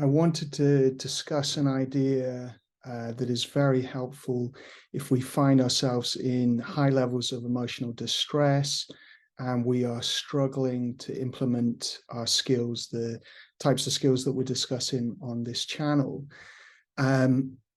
I wanted to discuss an idea that is very helpful if we find ourselves in high levels of emotional distress and we are struggling to implement our skills, the types of skills that we're discussing on this channel.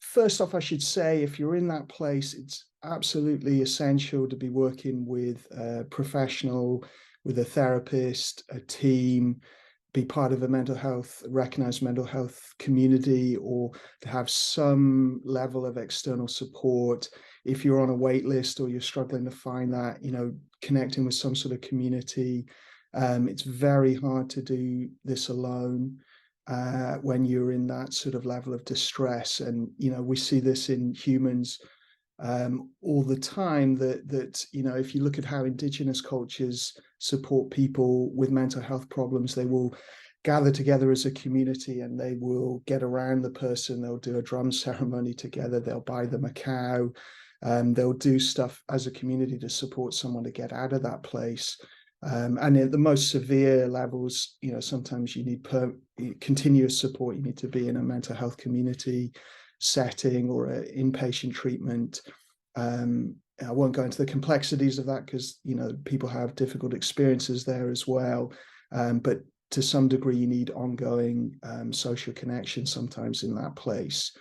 First off, I should say, if you're in that place, it's absolutely essential to be working with a professional, with a therapist, a team, be part of a recognized mental health community, or to have some level of external support. If you're on a wait list or you're struggling to find that, connecting with some sort of community. It's very hard to do this alone when you're in that sort of level of distress. And, we see this in humans all the time that if you look at how indigenous cultures support people with mental health problems, they will gather together as a community and they will get around the person. They'll do a drum ceremony together. They'll buy them a cow. They'll do stuff as a community to support someone to get out of that place. And at the most severe levels, sometimes you need continuous support. You need to be in a mental health community setting or an inpatient treatment. I won't go into the complexities of that because people have difficult experiences there as well. But to some degree, you need ongoing social connection sometimes in that place.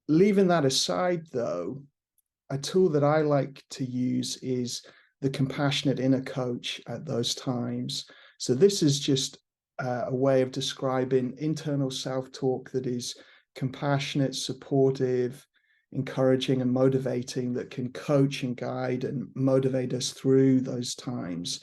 Leaving that aside, though, a tool that I like to use is the compassionate inner coach at those times. So this is just a way of describing internal self-talk that is compassionate, supportive, encouraging, and motivating, that can coach and guide and motivate us through those times.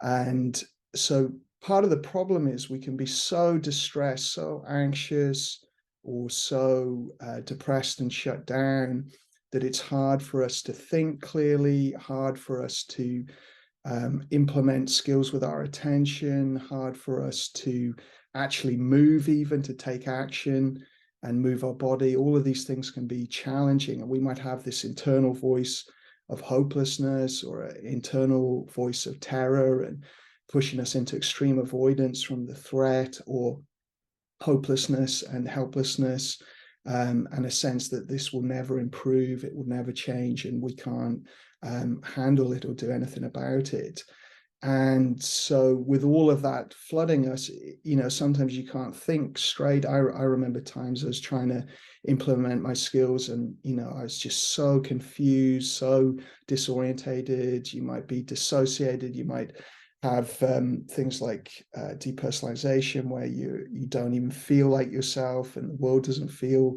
And so part of the problem is we can be so distressed, so anxious, or so depressed and shut down that it's hard for us to think clearly, hard for us to implement skills with our attention, hard for us to actually move, even to take action and move our body. All of these things can be challenging, and we might have this internal voice of hopelessness or an internal voice of terror and pushing us into extreme avoidance from the threat, or hopelessness and helplessness, and a sense that this will never improve, it will never change, and we can't handle it or do anything about it. And so with all of that flooding us, sometimes you can't think straight. I remember times I was trying to implement my skills and, I was just so confused, so disorientated. You might be dissociated. You might have things like depersonalization, where you don't even feel like yourself and the world doesn't feel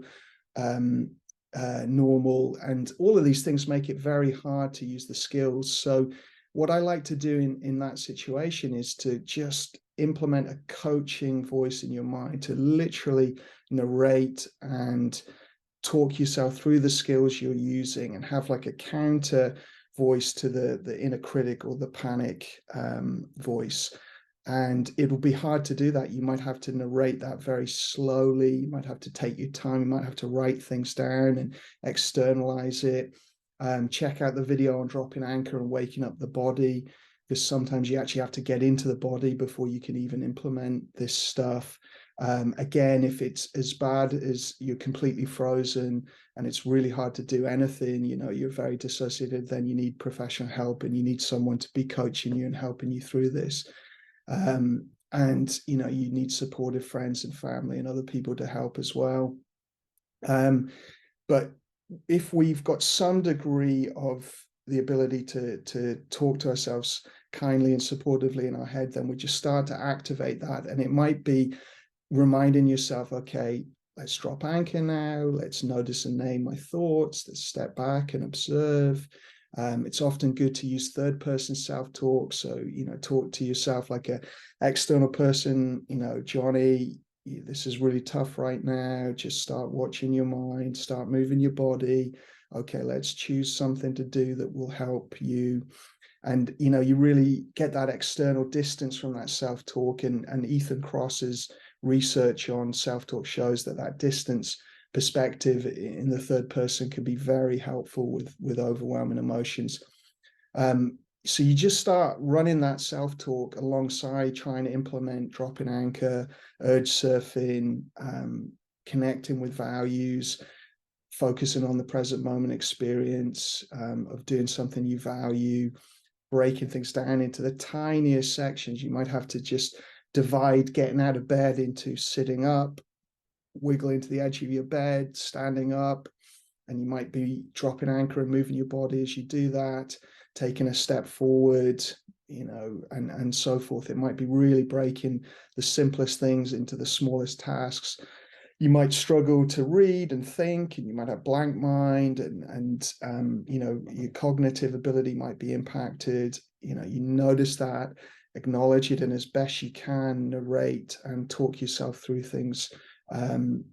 normal. And all of these things make it very hard to use the skills. So what I like to do in that situation is to just implement a coaching voice in your mind, to literally narrate and talk yourself through the skills you're using, and have like a counter voice to the inner critic or the panic voice. And it'll be hard to do that. You might have to narrate that very slowly. You might have to take your time. You might have to write things down and externalize it. Check out the video on dropping anchor and waking up the body, because sometimes you actually have to get into the body before you can even implement this stuff. Again, if it's as bad as you're completely frozen and it's really hard to do anything, you're very dissociated, then you need professional help and you need someone to be coaching you and helping you through this. And you need supportive friends and family and other people to help as well. But if we've got some degree of the ability to talk to ourselves kindly and supportively in our head, then we just start to activate that. And it might be reminding yourself, okay, let's drop anchor now. Let's notice and name my thoughts. Let's step back and observe. It's often good to use third-person self-talk. So, talk to yourself like an external person, Johnny, this is really tough right now. Just start watching your mind, start moving your body. Okay, let's choose something to do that will help you. And, you really get that external distance from that self-talk. And Ethan Kross's research on self-talk shows that distance perspective in the third person can be very helpful with overwhelming emotions. So you just start running that self-talk alongside trying to implement dropping anchor, urge surfing, connecting with values, focusing on the present moment experience of doing something you value, breaking things down into the tiniest sections. You might have to just divide getting out of bed into sitting up, wiggling to the edge of your bed, standing up, and you might be dropping anchor and moving your body as you do that, taking a step forward, and so forth. It might be really breaking the simplest things into the smallest tasks. You might struggle to read and think, and you might have blank mind, and your cognitive ability might be impacted. You notice that, acknowledge it, and as best you can, narrate and talk yourself through things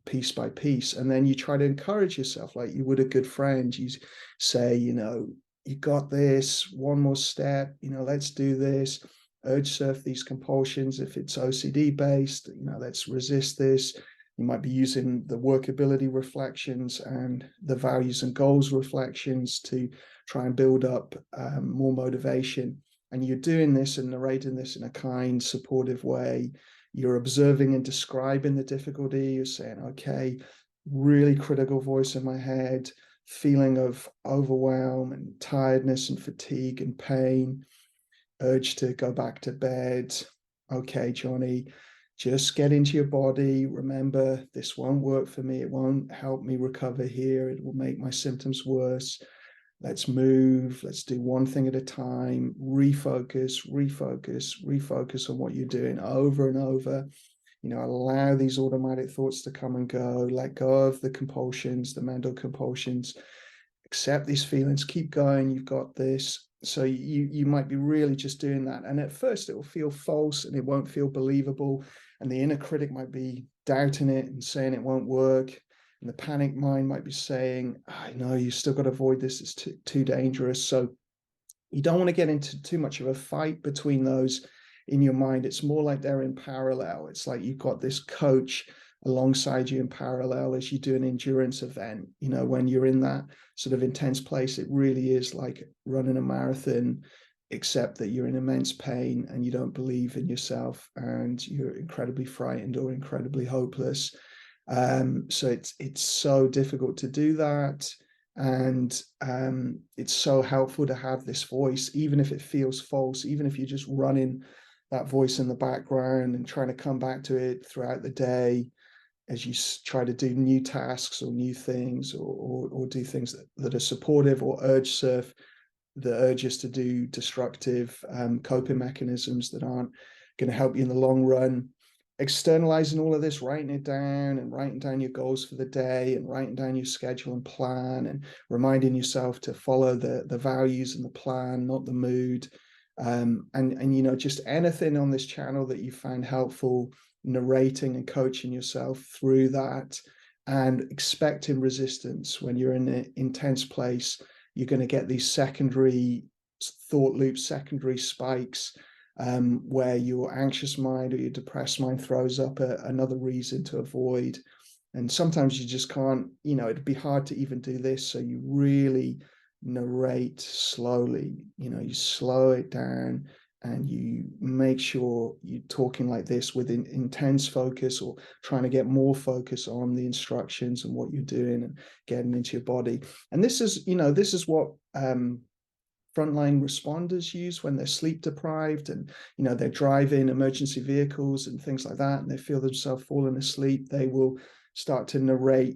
piece by piece. And then you try to encourage yourself like you would a good friend. You say, you got this, one more step, let's do this, urge surf these compulsions. If it's OCD based, let's resist this. You might be using the workability reflections and the values and goals reflections to try and build up more motivation. And you're doing this and narrating this in a kind, supportive way. You're observing and describing the difficulty. You're saying, okay, really critical voice in my head, feeling of overwhelm and tiredness and fatigue and pain, urge to go back to bed. Okay, Johnny, just get into your body. Remember, this won't work for me. It won't help me recover here. It will make my symptoms worse. Let's move. Let's do one thing at a time. Refocus, refocus, refocus on what you're doing over and over. Allow these automatic thoughts to come and go. Let go of the compulsions, the mental compulsions. Accept these feelings. Keep going. You've got this. So you might be really just doing that. And at first it will feel false and it won't feel believable. And the inner critic might be doubting it and saying it won't work. And the panic mind might be saying, I know you still got to avoid this. It's too dangerous. So you don't want to get into too much of a fight between those in your mind. It's more like they're in parallel. It's like you've got this coach alongside you in parallel as you do an endurance event. When you're in that sort of intense place, it really is like running a marathon, except that you're in immense pain and you don't believe in yourself and you're incredibly frightened or incredibly hopeless. So it's so difficult to do that. And it's so helpful to have this voice, even if it feels false, even if you're just running that voice in the background and trying to come back to it throughout the day as you try to do new tasks or new things, or do things that are supportive, or urge surf the urges to do destructive coping mechanisms that aren't going to help you in the long run. Externalizing all of this, writing it down and writing down your goals for the day and writing down your schedule and plan and reminding yourself to follow the values and the plan, not the mood. And just anything on this channel that you find helpful, narrating and coaching yourself through that, and expecting resistance. When you're in an intense place, you're going to get these secondary thought loops, secondary spikes, where your anxious mind or your depressed mind throws up another reason to avoid. And sometimes you just can't, it'd be hard to even do this. So you really narrate slowly, you slow it down and you make sure you're talking like this with intense focus, or trying to get more focus on the instructions and what you're doing and getting into your body. And this is what frontline responders use when they're sleep deprived and they're driving emergency vehicles and things like that, and they feel themselves falling asleep. They will start to narrate,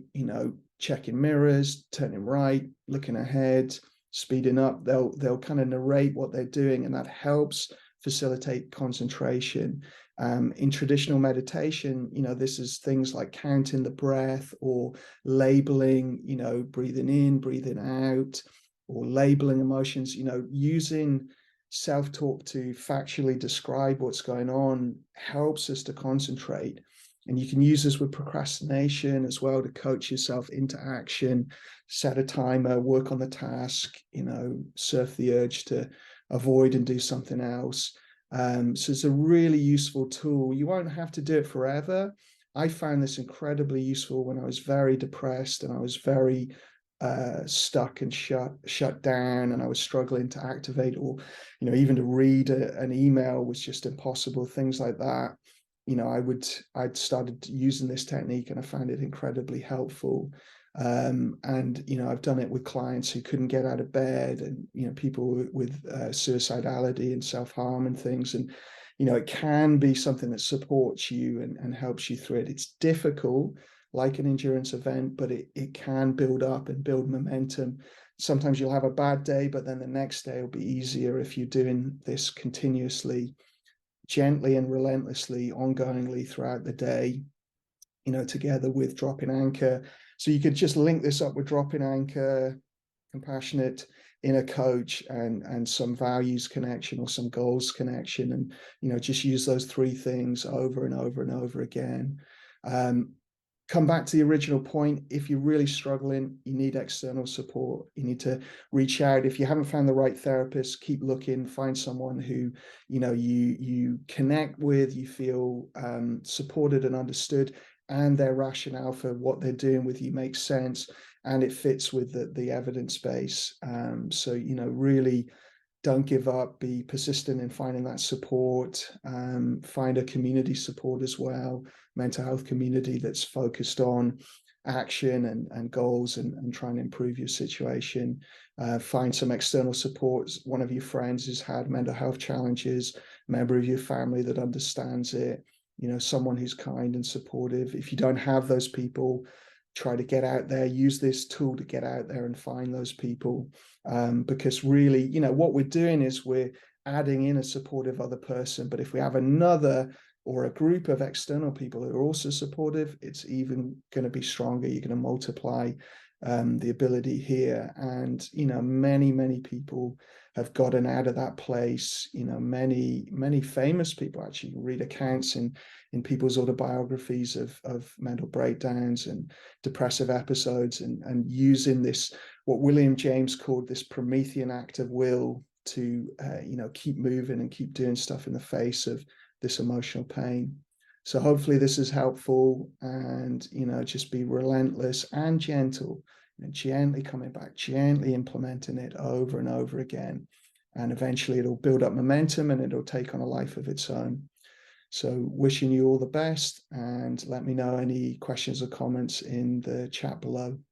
checking mirrors, turning right, looking ahead, speeding up. They'll kind of narrate what they're doing, and that helps facilitate concentration. In traditional meditation, this is things like counting the breath, or labeling, breathing in, breathing out, or labeling emotions. Using self-talk to factually describe what's going on helps us to concentrate. And you can use this with procrastination as well, to coach yourself into action. Set a timer, work on the task, surf the urge to avoid and do something else. So it's a really useful tool. You won't have to do it forever. I found this incredibly useful when I was very depressed and I was very stuck and shut down, and I was struggling to activate, or even to read an email was just impossible, things like that. I'd started using this technique and I found it incredibly helpful. And I've done it with clients who couldn't get out of bed, and people with suicidality and self-harm and things. And it can be something that supports you and helps you through it. It's difficult, like an endurance event, but it can build up and build momentum. Sometimes you'll have a bad day, but then the next day will be easier if you're doing this continuously, gently and relentlessly, ongoingly throughout the day, together with Dropping Anchor. So you could just link this up with Dropping Anchor, compassionate inner coach, and some values connection or some goals connection, and just use those three things over and over and over again. Come back to the original point. If you're really struggling, you need external support. You need to reach out. If you haven't found the right therapist, keep looking. Find someone who you connect with, you feel supported and understood, and their rationale for what they're doing with you makes sense, and it fits with the evidence base. So really don't give up, be persistent in finding that support. Find a community support as well, mental health community that's focused on action and goals, and trying to improve your situation. Find some external support. One of your friends has had mental health challenges, a member of your family that understands it, someone who's kind and supportive. If you don't have those people, try to get out there, use this tool to get out there and find those people. Because really, what we're doing is we're adding in a supportive other person. But if we have another or a group of external people who are also supportive, it's even going to be stronger. You're going to multiply the ability here. And, many people have gotten out of that place. Many famous people actually read accounts in people's autobiographies of mental breakdowns and depressive episodes, and using this, what William James called this Promethean act of will, to keep moving and keep doing stuff in the face of this emotional pain. So hopefully this is helpful, and just be relentless and gentle, gently coming back, gently implementing it over and over again, and eventually it'll build up momentum and it'll take on a life of its own. So wishing you all the best, and let me know any questions or comments in the chat below.